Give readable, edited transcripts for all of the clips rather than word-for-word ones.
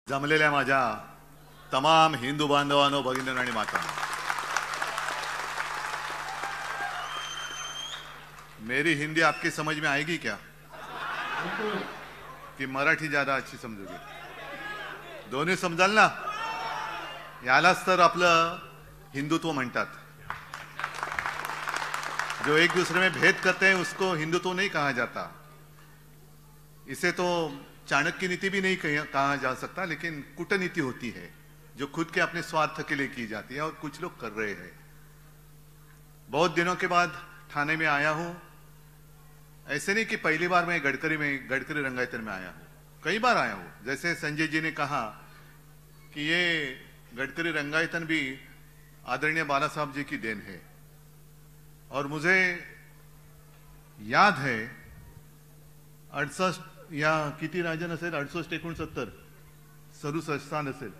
जमलेल्या माझ्या तमाम हिंदू बांधवांनो, भगिनींनो आणि मातांनो, मेरी हिंदी आपकी समझ में आएगी क्या कि मराठी ज्यादा अच्छी समजोगे? दोन्ही समजाल ना? यालाच तर आपलं हिंदुत्व म्हणतात. जो एक दूसरे में भेद करते हैं उसको हिंदुत्व नहीं कहा जाता. इसे तो चाणक्य नीति भी नहीं कहा जा सकता, लेकिन कूटनीति होती है जो खुद के अपने स्वार्थ के लिए की जाती है और कुछ लोग कर रहे हैं. बहुत दिनों के बाद ठाणे में आया हूं. ऐसे नहीं कि पहली बार मैं गडकरी रंगायतन में आया हूं, कई बार आया हूं. जैसे संजय जी ने कहा कि ये गडकरी रंगायतन भी आदरणीय बाला साहब जी की देन है. और मुझे याद है 68 या किती राजन असेल, 68 69 67 स्थान असेल,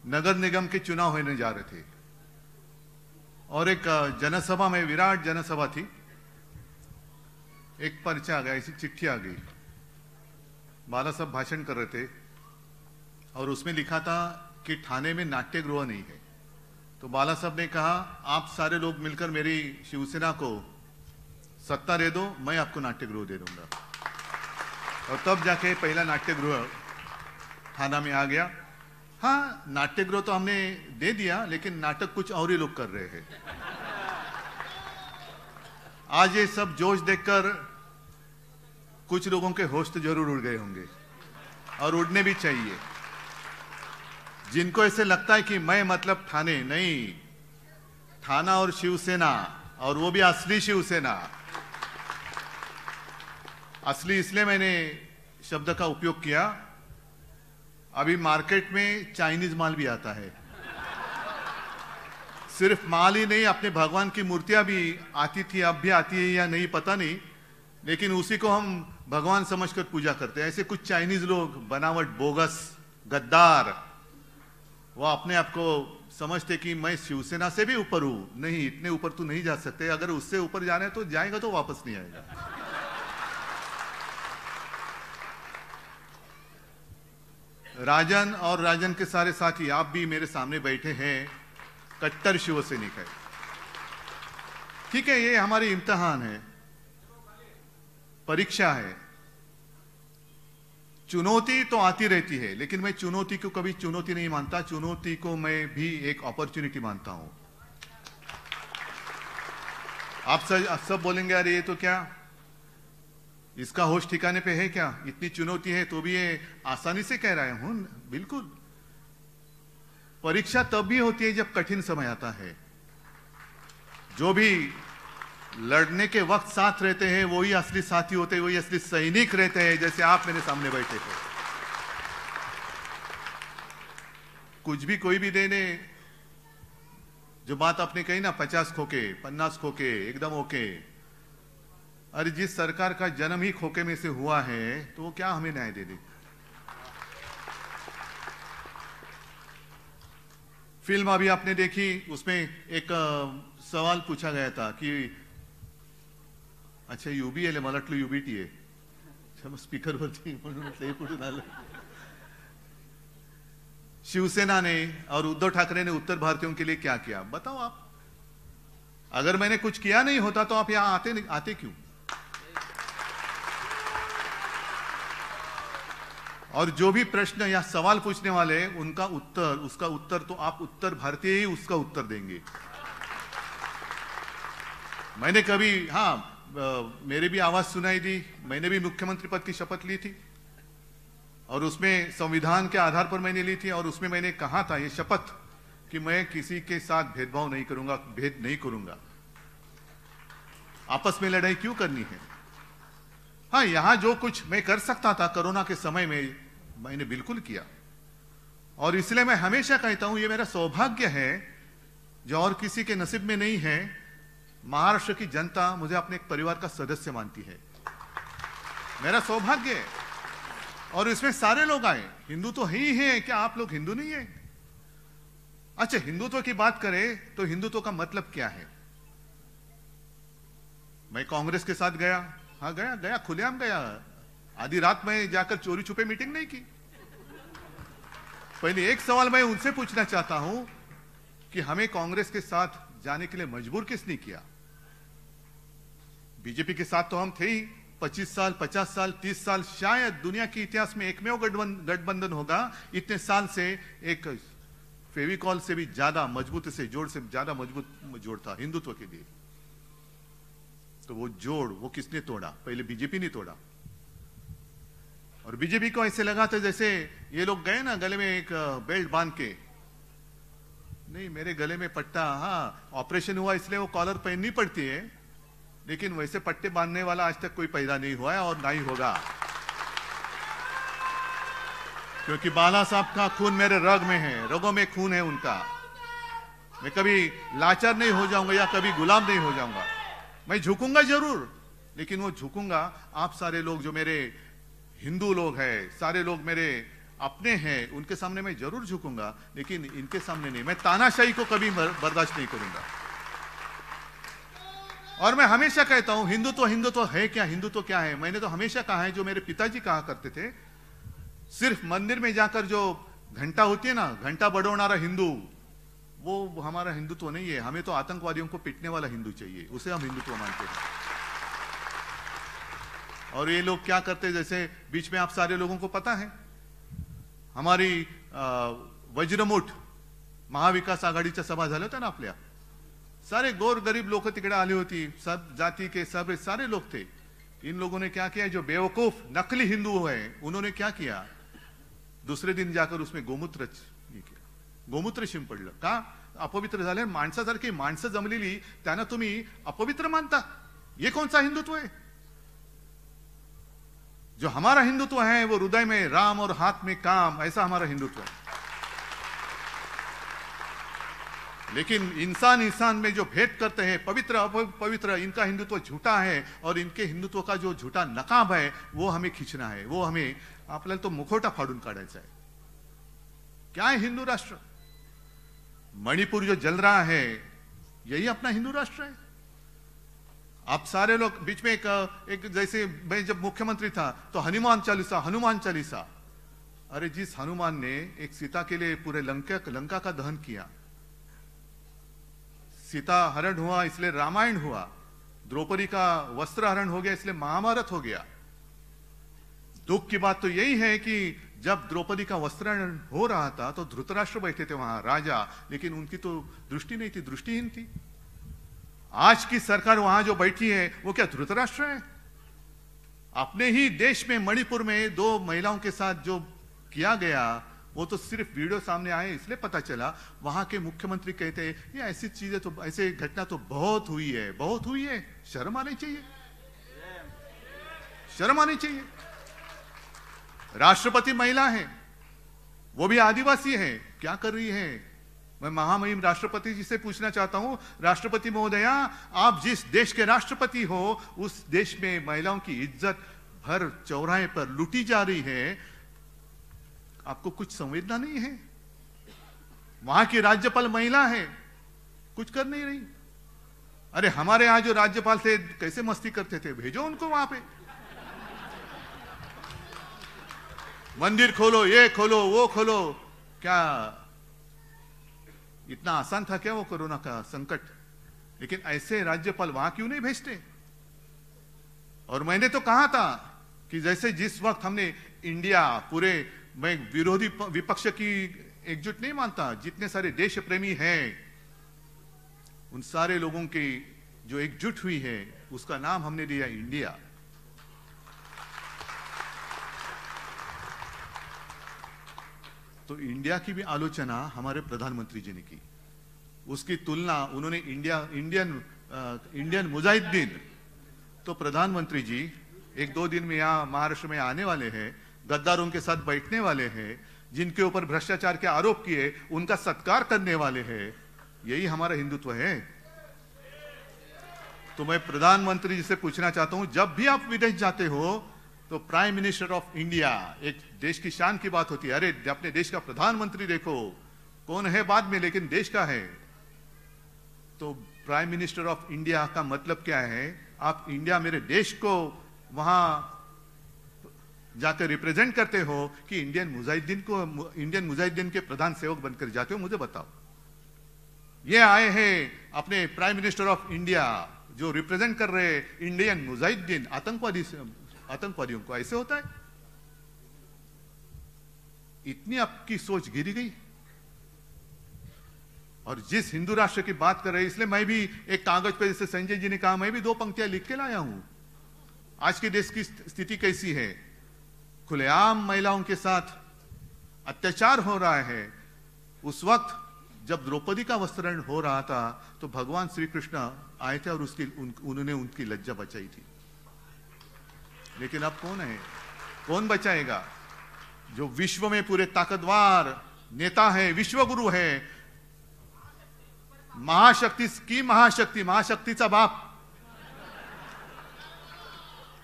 नगर निगम के चुनाव होने जा रहे थे और एक जनसभा में, विराट जनसभा थी, एक पर्चा आ गया, ऐसी चिट्ठी आ गई. बाला साहब भाषण कर रहे थे और उसमें लिखा था कि ठाणे में नाट्यगृह नहीं है. तो बाला साहब ने कहा, आप सारे लोग मिलकर मेरी शिवसेना को सत्ता दे दो, मैं आपको नाट्यगृह दे दूंगा. और तब जाके पहला नाट्यगृह थाना में आ गया. हाँ, नाट्यगृह तो हमने दे दिया, लेकिन नाटक कुछ और ही लोग कर रहे हैं. आज ये सब जोश देखकर कुछ लोगों के होश तो जरूर उड़ गए होंगे और उड़ने भी चाहिए. जिनको ऐसे लगता है कि मैं मतलब ठाणे नहीं, थाना और शिवसेना, और वो भी असली शिवसेना. असली इसलिए मैंने शब्द का उपयोग किया, अभी मार्केट में चाइनीज माल भी आता है. सिर्फ माल ही नहीं, अपने भगवान की मूर्तियां भी आती थी, अब भी आती है या नहीं पता नहीं, लेकिन उसी को हम भगवान समझकर पूजा करते हैं. ऐसे कुछ चाइनीज लोग, बनावट, बोगस, गद्दार, वो अपने आप को समझते कि मैं शिवसेना से भी ऊपर हूं. नहीं, इतने ऊपर तो नहीं जा सकते. अगर उससे ऊपर जाना है तो जाएगा तो वापस नहीं आएगा. राजन और राजन के सारे साथी, आप भी मेरे सामने बैठे हैं, कट्टर शिवसैनिक है. ठीक है, ये हमारी इम्तिहान है, परीक्षा है. चुनौती तो आती रहती है, लेकिन मैं चुनौती को कभी चुनौती नहीं मानता. चुनौती को मैं भी एक अपॉर्चुनिटी मानता हूं. आप सब बोलेंगे, अरे ये तो क्या, इसका होश ठिकाने पे है क्या, इतनी चुनौती है तो भी ये आसानी से कह रहा हूं. बिल्कुल, परीक्षा तब भी होती है जब कठिन समय आता है. जो भी लड़ने के वक्त साथ रहते हैं वही असली साथी होते हैं, वही असली सैनिक रहते हैं, जैसे आप मेरे सामने बैठे थे. कुछ भी कोई भी देने, जो बात आपने कही ना, 50 खोके 50 खोके एकदम ओके. अरे जिस सरकार का जन्म ही खोके में से हुआ है तो वो क्या हमें न्याय दे दे? फिल्म अभी आपने देखी, उसमें एक सवाल पूछा गया था कि अच्छा UBL मला वाटलं UBT आहे. स्पीकरवरती म्हणून म्हटलं हे कुठून आलं. शिवसेना ने और उद्धव ठाकरे ने उत्तर भारतीयों के लिए क्या किया, बताओ आप. अगर मैंने कुछ किया नहीं होता तो आप यहां आते क्यों? और जो भी प्रश्न या सवाल पूछने वाले, उसका उत्तर तो आप उत्तर भारतीय ही उसका उत्तर देंगे. मैंने कभी, हाँ, मेरे भी आवाज सुनाई दी. मैंने भी मुख्यमंत्री पद की शपथ ली थी और उसमें संविधान के आधार पर मैंने ली थी. और उसमें मैंने कहा था, ये शपथ, कि मैं किसी के साथ भेदभाव नहीं करूंगा, भेद नहीं करूंगा. आपस में लड़ाई क्यों करनी है? हाँ, यहां जो कुछ मैं कर सकता था कोरोना के समय में, मैंने बिल्कुल किया. और इसलिए मैं हमेशा कहता हूं, ये मेरा सौभाग्य है जो और किसी के नसीब में नहीं है. महाराष्ट्र की जनता मुझे अपने एक परिवार का सदस्य मानती है, मेरा सौभाग्य है. और इसमें सारे लोग आए. हिंदू तो ही है, क्या आप लोग हिंदू नहीं है? अच्छा, हिंदुत्व की बात करें तो हिंदुत्व का मतलब क्या है? मैं कांग्रेस के साथ गया, हाँ गया खुलेआम गया. आधी रात में जाकर चोरी छुपे मीटिंग नहीं की। पहले एक सवाल मैं उनसे पूछना चाहता हूं कि हमें कांग्रेस के साथ जाने के लिए मजबूर किसने किया? बीजेपी के साथ तो हम थे ही 25 साल, 50 साल, 30 साल, शायद दुनिया के इतिहास में एकमेव गठबंधन होगा इतने साल से एक फेविकॉल से भी ज्यादा मजबूत से जोड़ से ज्यादा मजबूत जोड़ था हिंदुत्व के लिए। तो वो जोड़ वो किसने तोड़ा? पहले बीजेपी ने तोड़ा। और बीजेपी को ऐसे लगा था जैसे ये लोग गए ना गले में एक बेल्ट बांध के, नहीं मेरे गले में पट्टा, हाँ ऑपरेशन हुआ इसलिए वो कॉलर पहननी पड़ती है, लेकिन वैसे पट्टे बांधने वाला आज तक कोई पैदा नहीं हुआ है और ना ही होगा, क्योंकि बाला साहब का खून मेरे रग में है, रगों में खून है उनका। मैं कभी लाचार नहीं हो जाऊंगा या कभी गुलाम नहीं हो जाऊंगा। मैं झुकूंगा जरूर, लेकिन वो झुकूंगा आप सारे लोग जो मेरे हिंदू लोग हैं, सारे लोग मेरे अपने हैं, उनके सामने मैं जरूर झुकूंगा, लेकिन इनके सामने नहीं। मैं तानाशाही को कभी बर्दाश्त नहीं करूंगा। और मैं हमेशा कहता हूं हिंदुत्व हिंदुत्व है क्या, हिंदुत्व क्या है? मैंने तो हमेशा कहा है, जो मेरे पिताजी कहा करते थे, सिर्फ मंदिर में जाकर जो घंटा होती है ना, घंटा बड़ोनारा हिंदू, वो हमारा हिंदुत्व नहीं है। हमें तो आतंकवादियों को पीटने वाला हिंदू चाहिए, उसे हम हिंदुत्व मानते हैं। और ये लोग क्या करते, जैसे बीच में आप सारे लोगों को पता है, हमारी वज्रमुठ महाविकास आघाडीच्या सभा झाल्या होत्या ना आपल्या, सारे गोर गरीब लोग तिकडे आले होती, सब जाति के सब सारे लोग थे। इन लोगों ने क्या किया, जो बेवकूफ नकली हिंदू है उन्होंने क्या किया, दूसरे दिन जाकर उसमें गोमूत्र शिंपडलं। का? अपवित्र झाले, माणसासारखी माणसं जमलेली त्यांना तुम्ही अपवित्र मानता? ये कौन सा हिंदुत्व है? जो हमारा हिंदुत्व है वो हृदय में राम और हाथ में काम, ऐसा हमारा हिंदुत्व है। लेकिन इंसान इंसान में जो भेद करते हैं, पवित्र अपवित्र, इनका हिंदुत्व झूठा है। और इनके हिंदुत्व का जो झूठा नकाब है वो हमें खींचना है, वो हमें आपल्याला तो मुखवटा फाडून काढायचा है। क्या है हिंदू राष्ट्र? मणिपुर जो जल रहा है यही अपना हिंदू राष्ट्र है। आप सारे लोग बीच में एक जैसे मैं जब मुख्यमंत्री था तो हनुमान चालीसा, अरे जिस हनुमान ने एक सीता के लिए पूरे लंका का दहन किया, सीता हरण हुआ इसलिए रामायण हुआ, द्रौपदी का वस्त्र हरण हो गया इसलिए महाभारत हो गया। दुख की बात तो यही है कि जब द्रौपदी का वस्त्र हरण हो रहा था तो धृतराष्ट्र बैठे थे वहां राजा, लेकिन उनकी तो दृष्टि नहीं थी, दृष्टिहीन थी। आज की सरकार वहां जो बैठी है वो क्या धृतराष्ट्र है? अपने ही देश में मणिपुर में 2 महिलाओं के साथ जो किया गया वो तो सिर्फ वीडियो सामने आए इसलिए पता चला। वहां के मुख्यमंत्री कहते हैं ये ऐसी चीजें तो, ऐसे घटना तो बहुत हुई है, बहुत हुई है। शर्म आनी चाहिए, शर्म आनी चाहिए। राष्ट्रपति महिला है, वो भी आदिवासी है, क्या कर रही है? मैं महामहिम राष्ट्रपति जी से पूछना चाहता हूं, राष्ट्रपति महोदया, आप जिस देश के राष्ट्रपति हो उस देश में महिलाओं की इज्जत भर चौराहे पर लूटी जा रही है, आपको कुछ संवेदना नहीं है? वहां की राज्यपाल महिला है, कुछ कर नहीं रही। अरे हमारे यहां जो राज्यपाल थे कैसे मस्ती करते थे, भेजो उनको वहां पे। मंदिर खोलो, ये खोलो, वो खोलो, क्या इतना आसान था क्या वो कोरोना का संकट? लेकिन ऐसे राज्यपाल वहां क्यों नहीं भेजते? और मैंने तो कहा था कि जैसे जिस वक्त हमने इंडिया पूरे, मैं विरोधी विपक्ष की एकजुट नहीं मानता, जितने सारे देश प्रेमी हैं उन सारे लोगों की जो एकजुट हुई है उसका नाम हमने दिया इंडिया। तो इंडिया की भी आलोचना हमारे प्रधानमंत्री जी ने की, उसकी तुलना उन्होंने इंडियन मुजाहिदीन। तो प्रधानमंत्री जी 1-2 दिन में यहां महाराष्ट्र में आने वाले हैं, गद्दारों के साथ बैठने वाले हैं, जिनके ऊपर भ्रष्टाचार के आरोप किए उनका सत्कार करने वाले हैं। यही हमारा हिंदुत्व है। तो मैं प्रधानमंत्री जी से पूछना चाहता हूं, जब भी आप विदेश जाते हो तो प्राइम मिनिस्टर ऑफ इंडिया, एक देश की शान की बात होती है, अरे अपने देश का प्रधानमंत्री देखो, कौन है बाद में लेकिन देश का है। तो प्राइम मिनिस्टर ऑफ इंडिया का मतलब क्या है? आप इंडिया मेरे देश को वहां जाकर रिप्रेजेंट करते हो कि इंडियन मुजाहिदीन के प्रधान सेवक बनकर जाते हो? मुझे बताओ। ये आए हैं अपने प्राइम मिनिस्टर ऑफ इंडिया जो रिप्रेजेंट कर रहे इंडियन मुजाहिदीन आतंकवादियों को, ऐसे होता है? इतनी आपकी सोच गिरी गई। और जिस हिंदू राष्ट्र की बात कर रहे हैं, इसलिए मैं भी एक कागज पर, जैसे संजय जी ने कहा, मैं भी 2 पंक्तियां लिख के लाया हूं। आज के देश की स्थिति कैसी है? खुलेआम महिलाओं के साथ अत्याचार हो रहा है। उस वक्त जब द्रौपदी का वस्त्रण हो रहा था तो भगवान श्री कृष्ण आए थे और उन्होंने उनकी लज्जा बचाई थी। लेकिन अब कौन है? कौन बचाएगा? जो विश्व में पूरे ताकतवर नेता है, विश्वगुरु है, महाशक्तीचा बाप,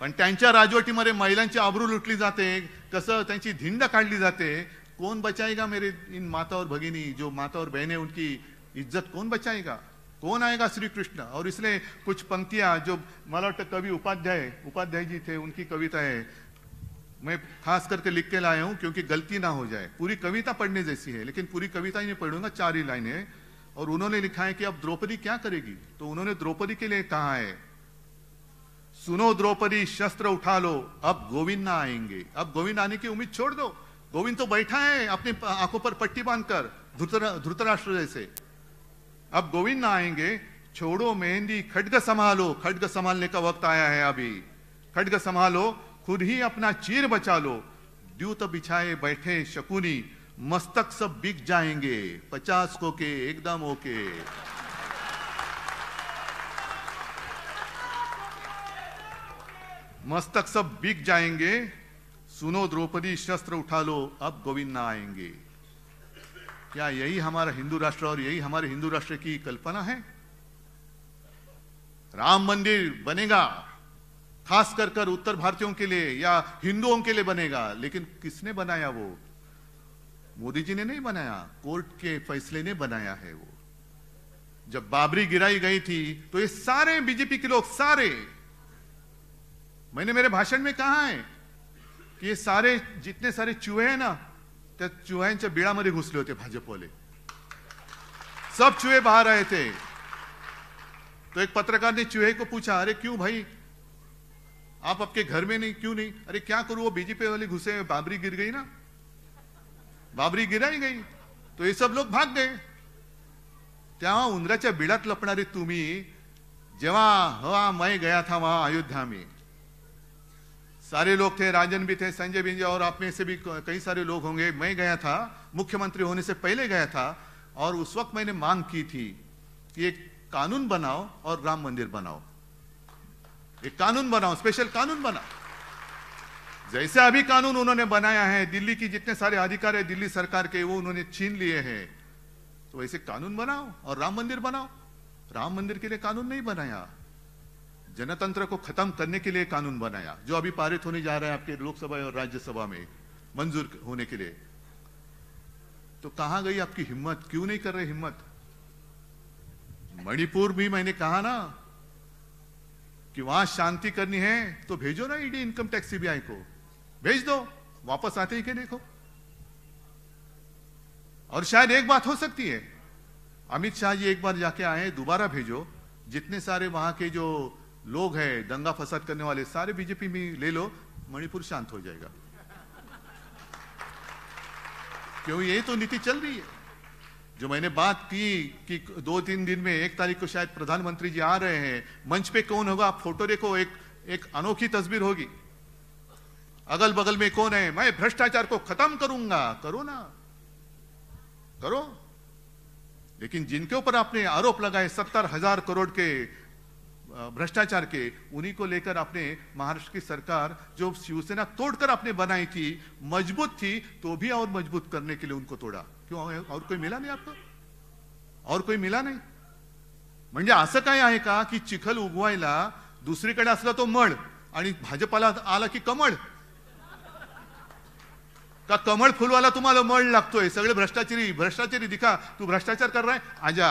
पण त्यांच्या राजवटीमध्ये महिलांची आबरू लुटली जाते, कसं त्यांची धिंड काढली जाते। कौन बचाएगा मेरे इन माता और भगिनी, जो माता और बहनें, उनकी इज्जत कौन बचाएगा? कौन आएगा? श्री कृष्ण। और इसलिए कुछ पंक्तियां जो मला वाटतं कवि उपाध्याय जी थे, उनकी कविता है, मैं खास करके लिख के लाया हूं क्योंकि गलती ना हो जाए। पूरी कविता पढ़ने जैसी है, लेकिन पूरी कविता ही नहीं पढ़ूंगा, 4 ही लाइनें। और उन्होंने लिखा है कि अब द्रौपदी क्या करेगी? तो उन्होंने द्रौपदी के लिए कहा है, सुनो द्रौपदी शस्त्र उठा लो, अब गोविंद ना आएंगे। अब गोविंद आने की उम्मीद छोड़ दो। गोविंद तो बैठा है अपनी आंखों पर पट्टी बांधकर, धृतराष्ट्र जैसे। अब गोविंद ना आएंगे, छोड़ो मेहंदी, खड्ग संभालो। खड्ग संभालने का वक्त आया है अभी। खड्ग संभालो, खुद ही अपना चीर बचा लो। द्यूत बिछाए बैठे शकुनी, मस्तक सब बिक जाएंगे, 50 को के एकदम ओके। मस्तक सब बिक जाएंगे, सुनो द्रौपदी शस्त्र उठा लो, अब गोविंद ना आएंगे। क्या यही हमारा हिंदू राष्ट्र और यही हमारे हिंदू राष्ट्र की कल्पना है? राम मंदिर बनेगा खास कर उत्तर भारतीयों के लिए या हिंदुओं के लिए बनेगा, लेकिन किसने बनाया? वो मोदी जी ने नहीं बनाया, कोर्ट के फैसले ने बनाया है। वो जब बाबरी गिराई गई थी तो ये सारे बीजेपी के लोग, सारे, मैंने मेरे भाषण में कहा है कि ये सारे जितने सारे चूहे हैं ना, त्या चुह्यांच्या बिळामध्ये घुसले होते भाजपवाले, सब चूहे बाहर आए थे। तो एक पत्रकार ने चूहे को पूछा, अरे क्यों भाई, आप आपके घर में नहीं, क्यों नहीं? अरे क्या करूं, वो बीजेपी वाले घुसे, बाबरी गिर गई ना, बाबरी गिराई गई तो ये सब लोग भाग गए। तेव्हा उंदराच्या बिळात लपणारे तुम्ही, जेव्हा मैं गया था वहां अयोध्या में, सारे लोग थे, राजन भी थे, संजय भी, और आप में से भी कई सारे लोग होंगे। मैं गया था, मुख्यमंत्री होने से पहले गया था, और उस वक्त मैंने मांग की थी कि एक कानून बनाओ और राम मंदिर बनाओ, एक कानून बनाओ, स्पेशल कानून बनाओ। जैसे अभी कानून उन्होंने बनाया है, दिल्ली की जितने सारे अधिकार है दिल्ली सरकार के, वो उन्होंने छीन लिए हैं, तो वैसे कानून बनाओ और राम मंदिर बनाओ। राम मंदिर के लिए कानून नहीं बनाया, जनतंत्र को खत्म करने के लिए कानून बनाया, जो अभी पारित होने जा रहा है आपके लोकसभा और राज्यसभा में मंजूर होने के लिए। तो कहां गई आपकी हिम्मत? क्यों नहीं कर रहे हिम्मत? मणिपुर भी मैंने कहा ना कि वहां शांति करनी है तो भेजो ना ईडी, इनकम टैक्स, सीबीआई को भेज दो, वापस आते ही के देखो। और शायद एक बात हो सकती है, अमित शाह जी एक बार जाके आए, दोबारा भेजो, जितने सारे वहां के जो लोग हैं दंगा फसाद करने वाले, सारे बीजेपी में ले लो, मणिपुर शांत हो जाएगा। क्यों? यही तो नीति चल रही है। जो मैंने बात की कि 2-3 दिन में 1 तारीख को शायद प्रधानमंत्री जी आ रहे हैं, मंच पे कौन होगा आप फोटो देखो, एक अनोखी तस्वीर होगी। अगल बगल में कौन है? मैं भ्रष्टाचार को खत्म करूंगा। करो ना, करो। लेकिन जिनके ऊपर आपने आरोप लगाए 70,000 करोड़ के भ्रष्टाचार के, उन्हीं को लेकर आपने महाराष्ट्र की सरकार जो शिवसेना तोड़कर आपने बनाई थी, मजबूत थी, तो भी और मजबूत करने के लिए उनको तोडा। क्यों? और कोई मिला नहीं आपको? और कोई मिला नाही? म्हणजे असं काय आहे का की चिखल उगवायला दुसरीकडे असला तो मळ आणि भाजपाला आला की कमळ? का कमळ फुलवाला तुम्हाला मळ लागतोय? सगळे भ्रष्टाचारी दिखा, तू भ्रष्टाचार कर रहा है, आजा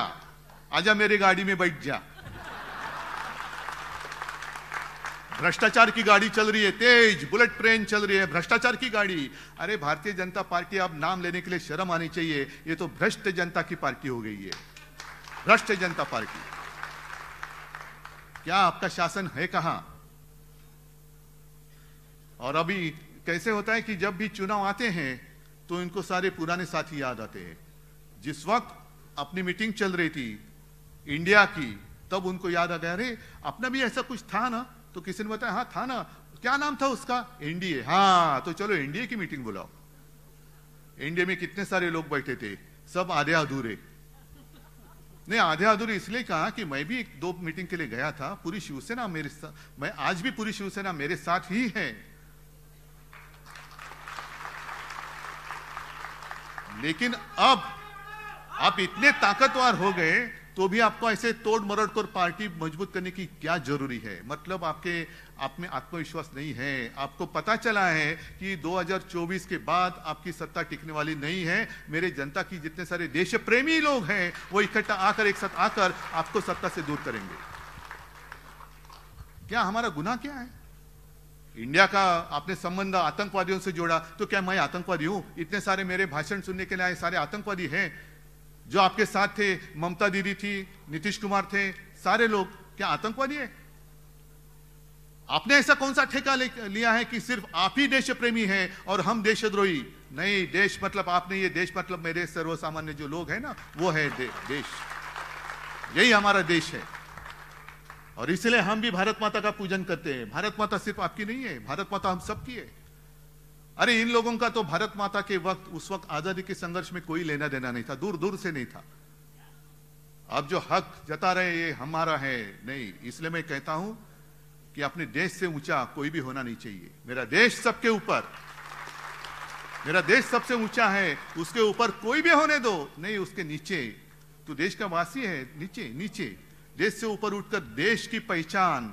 आजा मेरी गाड़ी में बैठ जा। भ्रष्टाचार की गाड़ी चल रही है, तेज बुलेट ट्रेन चल रही है, भ्रष्टाचार की गाड़ी। अरे भारतीय जनता पार्टी, अब नाम लेने के लिए शर्म आनी चाहिए, ये तो भ्रष्ट जनता की पार्टी हो गई है, भ्रष्ट जनता पार्टी। क्या आपका शासन है कहां? और अभी कैसे होता है कि जब भी चुनाव आते हैं तो इनको सारे पुराने साथी याद आते हैं। जिस वक्त अपनी मीटिंग चल रही थी इंडिया की, तब उनको याद आ गया, अरे अपना भी ऐसा कुछ था ना। तो किसी ने बताया, हाँ था ना, क्या नाम था उसका? एनडीए। हाँ तो चलो एनडीए की मीटिंग बुलाओ। एनडीए में कितने सारे लोग बैठे थे, सब आधे अधूरे। नहीं, आधे अधूरे इसलिए कहा कि मैं भी 2 मीटिंग के लिए गया था, पूरी शिवसेना मेरे साथ, मैं आज भी पूरी शिवसेना मेरे साथ ही है। लेकिन अब आप इतने ताकतवर हो गए तो भी आपको ऐसे तोड़ मरोड़ कर पार्टी मजबूत करने की क्या जरूरी है? मतलब आप में आत्मविश्वास नहीं है। आपको पता चला है कि 2024 के बाद आपकी सत्ता टिकने वाली नहीं है। मेरे जनता की जितने सारे देश प्रेमी लोग हैं वो इकट्ठा आकर, एक साथ आकर आपको सत्ता से दूर करेंगे। क्या हमारा गुनाह क्या है? इंडिया का आपने संबंध आतंकवादियों से जोड़ा, तो क्या मैं आतंकवादी हूं? इतने सारे मेरे भाषण सुनने के लिए आए सारे आतंकवादी हैं? जो आपके साथ थे, ममता दीदी थी, नीतीश कुमार थे, सारे लोग क्या आतंकवादी है? आपने ऐसा कौन सा ठेका लिया है कि सिर्फ आप ही देश प्रेमी हैं और हम देशद्रोही? नहीं, देश मतलब आपने, ये देश मतलब मेरे सर्वसामान्य जो लोग हैं ना, वो है देश। यही हमारा देश है और इसलिए हम भी भारत माता का पूजन करते हैं। भारत माता सिर्फ आपकी नहीं है, भारत माता हम सबकी है। अरे इन लोगों का तो भारत माता के वक्त, उस वक्त आजादी के संघर्ष में कोई लेना देना नहीं था, दूर दूर से नहीं था। अब जो हक जता रहे ये हमारा है नहीं। इसलिए मैं कहता हूं कि अपने देश से ऊंचा कोई भी होना नहीं चाहिए। मेरा देश सबके ऊपर, मेरा देश सबसे ऊंचा है, उसके ऊपर कोई भी होने दो नहीं, उसके नीचे। तो देश का वासी है, नीचे नीचे। देश से ऊपर उठकर देश की पहचान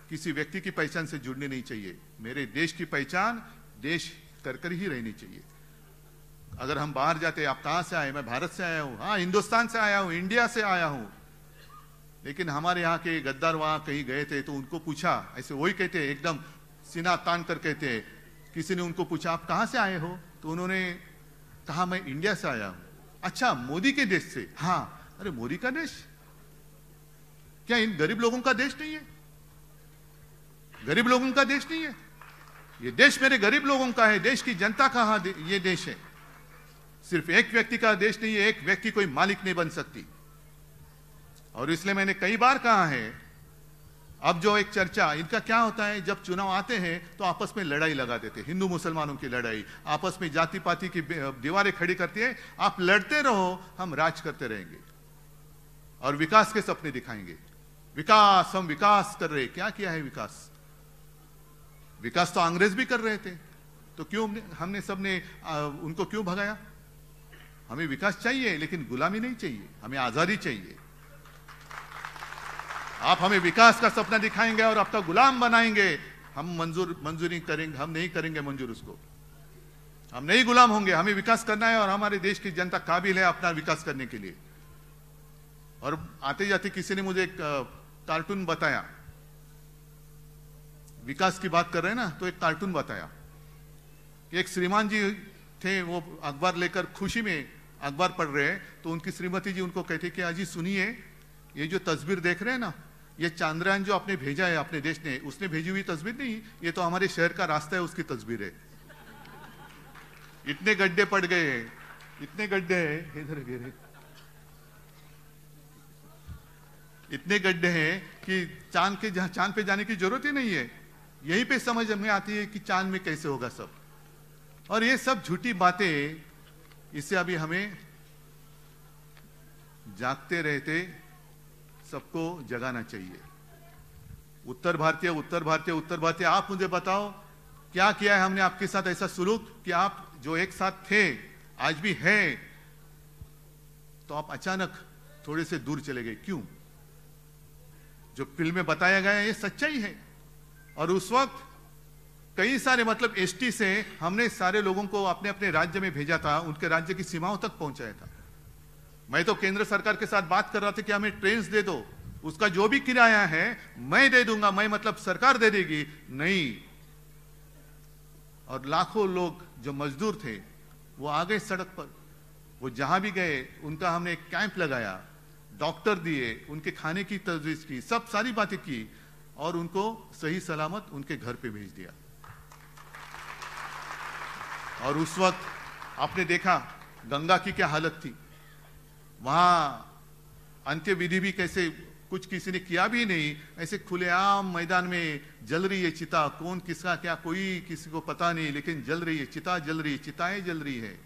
किसी व्यक्ति की पहचान से जुड़नी नहीं चाहिए। मेरे देश की पहचान देश कर ही रहनी चाहिए। अगर हम बाहर जाते, आप कहां से आए? मैं भारत से आया हूं, हाँ हिंदुस्तान से आया हूं, इंडिया से आया हूं। लेकिन हमारे यहाँ के गद्दार वहां कहीं गए थे तो उनको पूछा, ऐसे वही कहते, एकदम सीना तान कर कहते, किसी ने उनको पूछा आप कहां से आए हो? तो उन्होंने कहा मैं इंडिया से आया हूं। अच्छा, मोदी के देश से? हाँ। अरे मोदी का देश? क्या इन गरीब लोगों का देश नहीं है? गरीब लोगों का देश नहीं है? ये देश मेरे गरीब लोगों का है, देश की जनता का ये देश है। सिर्फ एक व्यक्ति का देश नहीं है, एक व्यक्ति कोई मालिक नहीं बन सकती। और इसलिए मैंने कई बार कहा है, अब जो एक चर्चा इनका क्या होता है, जब चुनाव आते हैं तो आपस में लड़ाई लगा देते, हिंदू मुसलमानों की लड़ाई, आपस में जाति पाति की दीवारें खड़ी करती है। आप लड़ते रहो, हम राज करते रहेंगे और विकास के सपने दिखाएंगे। विकास, हम विकास कर रहे। क्या किया है विकास? विकास तो अंग्रेज भी कर रहे थे, तो क्यों हमने सबने उनको क्यों भगाया? हमें विकास चाहिए लेकिन गुलामी नहीं चाहिए, हमें आजादी चाहिए। आप हमें विकास का सपना दिखाएंगे और आपका गुलाम बनाएंगे, हम मंजूरी करेंगे, हम नहीं करेंगे मंजूर उसको। हम नहीं गुलाम होंगे, हमें विकास करना है और हमारे देश की जनता काबिल है अपना विकास करने के लिए। और आते जाते किसी ने मुझे एक कार्टून बताया, विकास की बात कर रहे हैं ना, तो एक कार्टून बताया कि एक श्रीमान जी थे, वो अखबार लेकर खुशी में अखबार पढ़ रहे हैं, तो उनकी श्रीमती जी उनको कहते कि अजी सुनिए, ये जो तस्वीर देख रहे हैं ना, ये चांद्रयान जो आपने भेजा है अपने देश ने, उसने भेजी हुई तस्वीर नहीं, ये तो हमारे शहर का रास्ता है उसकी तस्वीर है। इतने गड्ढे पड़ गए हैं, इतने गड्ढे हैं, इधर गिरे, इतने गड्ढे हैं कि चांद पे जाने की जरूरत ही नहीं है। यहीं पे समझ में आती है कि चांद में कैसे होगा सब। और ये सब झूठी बातें, इससे अभी हमें जागते रहते सबको जगाना चाहिए। उत्तर भारतीय, आप मुझे बताओ क्या किया है हमने आपके साथ ऐसा सुलूक कि आप जो एक साथ थे आज भी हैं, तो आप अचानक थोड़े से दूर चले गए, क्यों? जो फिल्म में बताया गया है ये सच्चाई है। और उस वक्त कई सारे, मतलब एसटी से हमने सारे लोगों को अपने अपने राज्य में भेजा था, उनके राज्य की सीमाओं तक पहुंचाया था। मैं तो केंद्र सरकार के साथ बात कर रहा था कि हमें ट्रेन्स दे दो, उसका जो भी किराया है मैं दे दूंगा, मैं मतलब सरकार दे देगी, नहीं। और लाखों लोग जो मजदूर थे वो आ गए सड़क पर, वो जहां भी गए उनका हमने एक कैंप लगाया, डॉक्टर दिए, उनके खाने की तजवीज की, सब सारी बातें की और उनको सही सलामत उनके घर पे भेज दिया। और उस वक्त आपने देखा गंगा की क्या हालत थी, वहां अंत्य विधि भी कैसे, कुछ किसी ने किया भी नहीं, ऐसे खुलेआम मैदान में जल रही है चिता, कौन किसका क्या कोई किसी को पता नहीं, लेकिन जल रही है चिता, जल रही है, चिताएं जल रही है।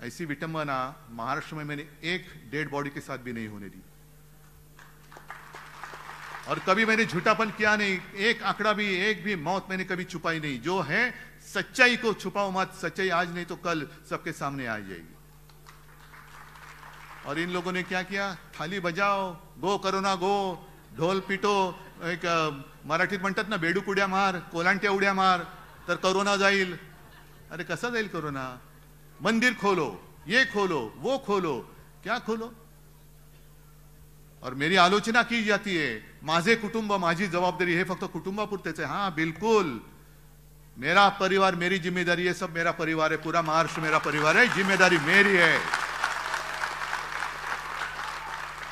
ऐसी विटंबना महाराष्ट्र में मैंने एक डेड बॉडी के साथ भी नहीं होने दी। और कभी मैंने झूठापन किया नहीं, एक आंकड़ा भी, एक भी मौत मैंने कभी छुपाई नहीं। जो है सच्चाई को छुपाओ मत, सच्चाई आज नहीं तो कल सबके सामने आ जाएगी। और इन लोगों ने क्या किया, थाली बजाओ, गो करोना गो, ढोल पिटो, एक मराठीत म्हणतात ना बेडूक उड्या मार, कोलांट्या उड्या मार तर करोना जाईल। अरे कसा जाईल करोना? मंदिर खोलो, ये खोलो, वो खोलो, क्या खोलो? और मेरी आलोचना की जाती है, माझे कुटुंब माझी जबाबदारी, हे फक्त कुटुंबापुरतेच आहे। हाँ बिल्कुल, मेरा परिवार मेरी जिम्मेदारी है, सब मेरा परिवार है, पूरा महाराष्ट्र मेरा परिवार है, जिम्मेदारी मेरी है।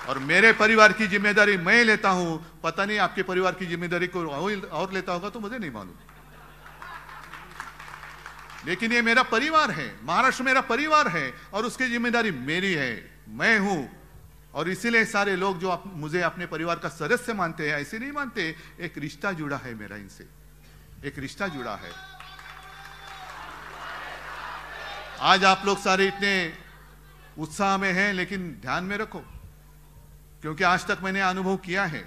और मेरे परिवार की जिम्मेदारी मैं लेता हूं, पता नहीं आपके परिवार की जिम्मेदारी को और लेता होगा तो मुझे नहीं मालूम, लेकिन ये मेरा परिवार है, महाराष्ट्र मेरा परिवार है और उसकी जिम्मेदारी मेरी है, मैं हूं। और इसीलिए सारे लोग जो मुझे अपने परिवार का सदस्य मानते हैं, ऐसे नहीं मानते, एक रिश्ता जुड़ा है मेरा इनसे, एक रिश्ता जुड़ा है। आज आप लोग सारे इतने उत्साह में हैं, लेकिन ध्यान में रखो, क्योंकि आज तक मैंने अनुभव किया है।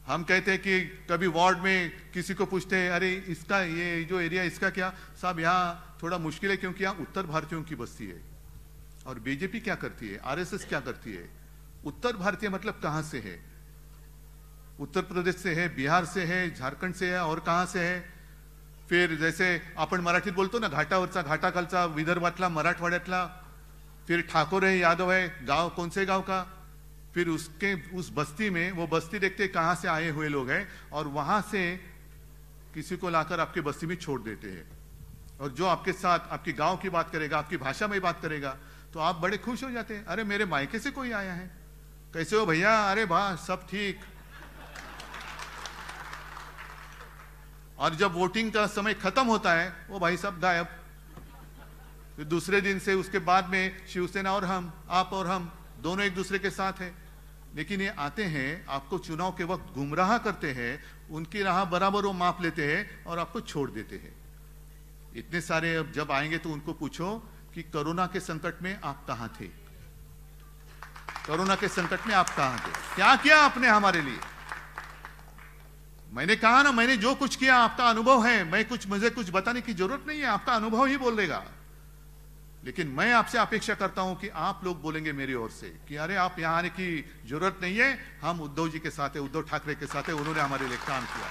हम कहते हैं कि कभी वार्ड में किसी को पूछते हैं, अरे इसका ये जो एरिया इसका क्या? साहब यहाँ थोड़ा मुश्किल है क्योंकि यहाँ उत्तर भारतीयों की बस्ती है। और बीजेपी क्या करती है, आरएसएस क्या करती है? उत्तर भारतीय मतलब कहां से है? उत्तर प्रदेश से है, बिहार से है, झारखंड से है, और कहां से है? फिर जैसे आपण मराठीत बोलतो ना, घाटावरचा, घाटाखालचा, विदर्भातला, मराठवाड्यातला, फिर ठाकुर है, यादव है, गांव कौन से गांव का, फिर उसके उस बस्ती में वो बस्ती देखते कहां से आए हुए लोग हैं और वहां से किसी को लाकर आपके बस्ती में छोड़ देते हैं। और जो आपके साथ आपके गांव की बात करेगा, आपकी भाषा में बात करेगा, तो आप बड़े खुश हो जाते हैं, अरे मेरे मायके से कोई आया है, कैसे हो भैया? अरे वाह, सब ठीक। और जब वोटिंग का समय खत्म होता है, वो भाई सब गायब। फिर दूसरे दिन से उसके बाद में शिवसेना और हम, आप और हम दोनों एक दूसरे के साथ हैं। लेकिन ये आते हैं, आपको चुनाव के वक्त गुमराह करते हैं, उनकी राह बराबर वो माप लेते हैं और आपको छोड़ देते हैं। इतने सारे अब जब आएंगे तो उनको पूछो कि कोरोना के संकट में आप कहां थे? कोरोना के संकट में आप कहां थे? क्या किया आपने हमारे लिए? मैंने कहा ना, मैंने जो कुछ किया, आपका अनुभव है, मुझे कुछ बताने की जरूरत नहीं है, आपका अनुभव ही बोलेगा। लेकिन मैं आपसे अपेक्षा करता हूं कि आप लोग बोलेंगे मेरी ओर से कि अरे आप यहां आने की जरूरत नहीं है, हम उद्धव जी के साथ है, उद्धव ठाकरे के साथ है, उन्होंने हमारे लिए काम किया।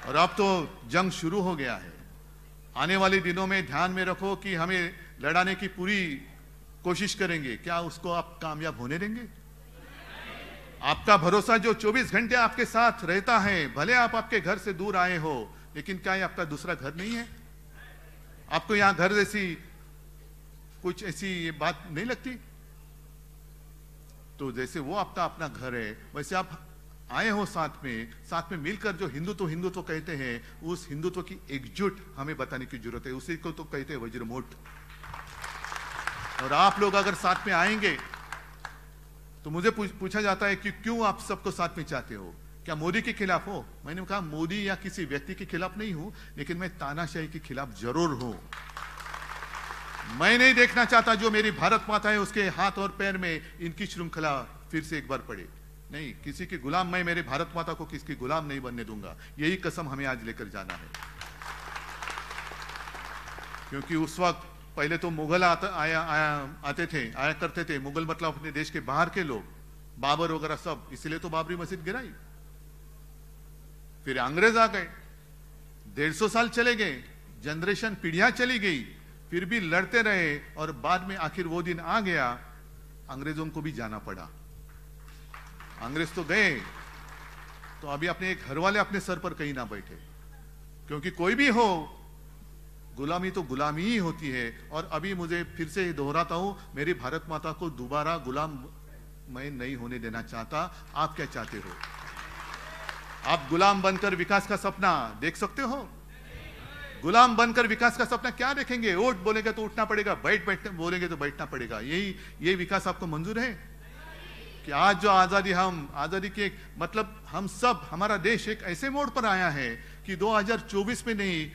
और अब तो जंग शुरू हो गया है। आने वाले दिनों में ध्यान में रखो कि हमें लड़ाने की पूरी कोशिश करेंगे, क्या उसको आप कामयाब होने देंगे? आपका भरोसा जो 24 घंटे आपके साथ रहता है, भले आप आपके घर से दूर आए हो, लेकिन क्या ये आपका दूसरा घर नहीं है? आपको यहां घर जैसी कुछ ऐसी ये बात नहीं लगती? तो जैसे वो आपका अपना घर है, वैसे आप आए हो साथ में मिलकर जो हिंदुत्व कहते हैं, उस हिंदुत्व की एकजुट हमें बताने की जरूरत है। उसी को तो कहते हैं वज्रमुठ। और आप लोग अगर साथ में आएंगे तो मुझे पूछा जाता है कि क्यों आप सबको साथ में चाहते हो? क्या मोदी के खिलाफ हो? मैंने कहा मोदी या किसी व्यक्ति के खिलाफ नहीं हूं, लेकिन मैं तानाशाही के खिलाफ जरूर हूं। मैं नहीं देखना चाहता जो मेरी भारत माता है उसके हाथ और पैर में इनकी श्रृंखला फिर से एक बार पड़े। नहीं, किसी की गुलाम, मैं मेरे भारत माता को किसकी गुलाम नहीं बनने दूंगा। यही कसम हमें आज लेकर जाना है। क्योंकि उस वक्त पहले तो मुगल आते थे। मुगल मतलब अपने देश के बाहर के लोग, बाबर वगैरह सब, इसलिए तो बाबरी मस्जिद गिराई। फिर अंग्रेज आ गए, 150 साल चले गए, जनरेशन पीढ़ियां चली गई, फिर भी लड़ते रहे और बाद में आखिर वो दिन आ गया अंग्रेजों को भी जाना पड़ा। अंग्रेज तो गए, तो अभी अपने घर वाले अपने सर पर कहीं ना बैठे, क्योंकि कोई भी हो गुलामी तो गुलामी ही होती है। और अभी मुझे फिर से दोहराता हूं, मेरी भारत माता को दोबारा गुलाम मैं नहीं होने देना चाहता। आप क्या चाहते हो? आप गुलाम बनकर विकास का सपना देख सकते हो? गुलाम बनकर विकास का सपना क्या देखेंगे? उठ बोलेंगे तो उठना पड़ेगा, बैठ बोलेंगे तो बैठना पड़ेगा। यही विकास आपको मंजूर है? कि आज जो आजादी के मतलब हम सब, हमारा देश एक ऐसे मोड़ पर आया है कि 2024 में नहीं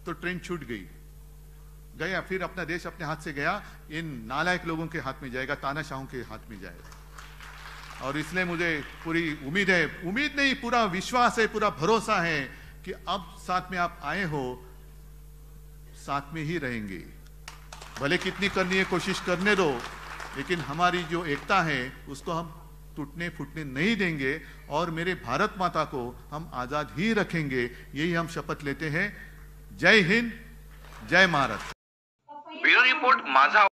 तो ट्रेन छूट गया, फिर अपना देश अपने हाथ से गया, इन नालायक लोगों के हाथ में जाएगा, तानाशाहों के हाथ में जाएगा। और इसलिए मुझे पूरी उम्मीद है, उम्मीद नहीं पूरा विश्वास है, पूरा भरोसा है कि अब साथ में आप आए हो, साथ में ही रहेंगे। भले कितनी करनी है कोशिश करने दो, लेकिन हमारी जो एकता है उसको हम टूटने फूटने नहीं देंगे और मेरे भारत माता को हम आजाद ही रखेंगे। यही हम शपथ लेते हैं। जय हिंद, जय भारत। ब्युरो रिपोर्ट माझा